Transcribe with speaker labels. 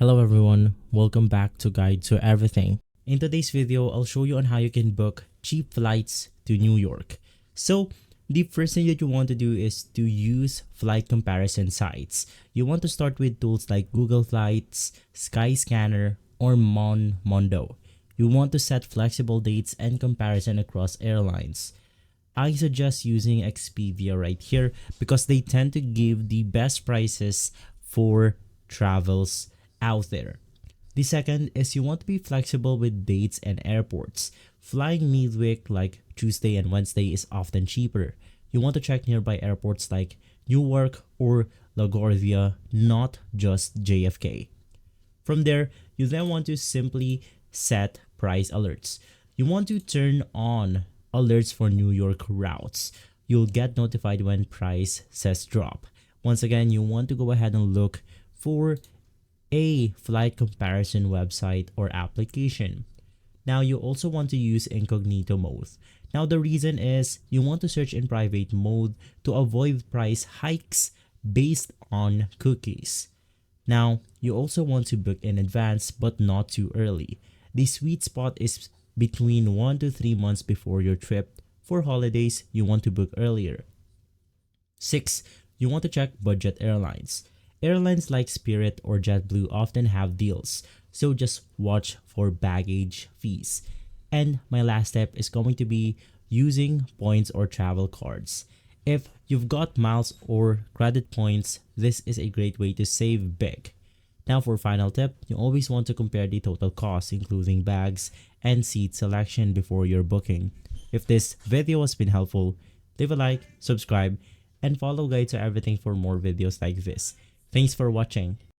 Speaker 1: Hello everyone, welcome back to Guide to Everything. In today's video, I'll show you on how you can book cheap flights to New York. So, the first thing that you want to do is to use flight comparison sites. You want to start with tools like Google Flights, Skyscanner, or Mondo. You want to set flexible dates and comparison across airlines. I suggest using Expedia right here because they tend to give the best prices for travels out there. The second is you want to be flexible with dates and airports. Flying midweek like Tuesday and Wednesday is often cheaper. You want to check nearby airports like Newark or LaGuardia, not just JFK. From there, you then want to simply set price alerts. You want to turn on alerts for New York routes. You'll get notified when price says drop. Once again, you want to go ahead and look for a flight comparison website or application. Now you also want to use incognito mode. Now the reason is you want to search in private mode to avoid price hikes based on cookies. Now you also want to book in advance but not too early. The sweet spot is between 1 to 3 months before your trip. For holidays, you want to book earlier. 6. You want to check budget airlines. Airlines like Spirit or JetBlue often have deals, so just watch for baggage fees. And my last step is going to be using points or travel cards. If you've got miles or credit points, this is a great way to save big. Now for final tip, you always want to compare the total cost including bags and seat selection before your booking. If this video has been helpful, leave a like, subscribe, and follow Guide to Everything for more videos like this. Thanks for watching.